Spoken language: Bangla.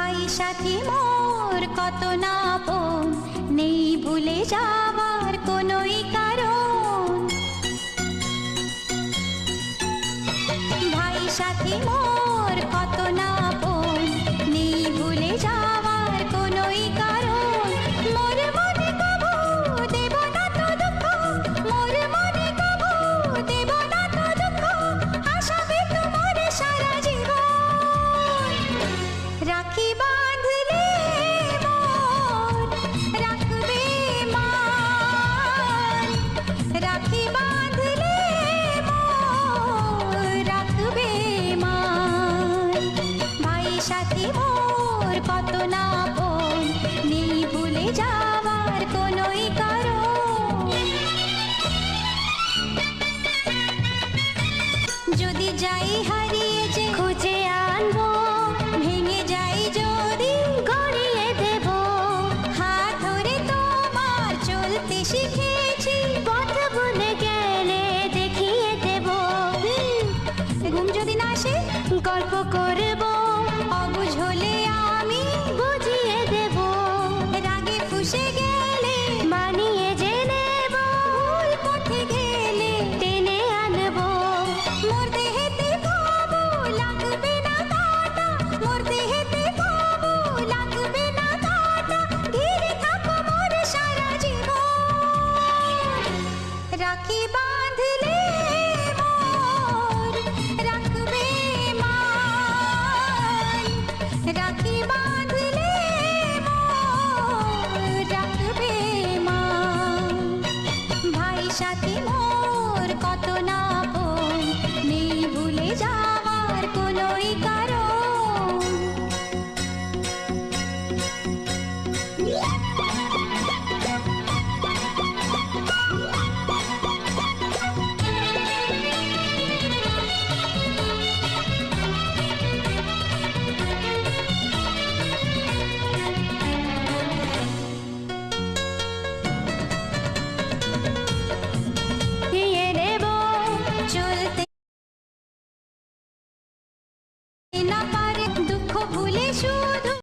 ভাই সাথী মোর কত না আপন, নেই ভুলে যাবার কোনোই কারণ। ভাই সাথী মোর কত না আপন, নেই ভুলে যাবার কোনোই কারণ। মোর মনে কবু দেব না তো দুঃখ, মোর মনে কবু দেব না তো দুঃখ, আশাবে তোমার সারা জীবন। রাখি বাঁধলে মোর রাখবে মান, রাখি বাঁধলে মোর রাখবে মান। ভাই সাথী মোর কত না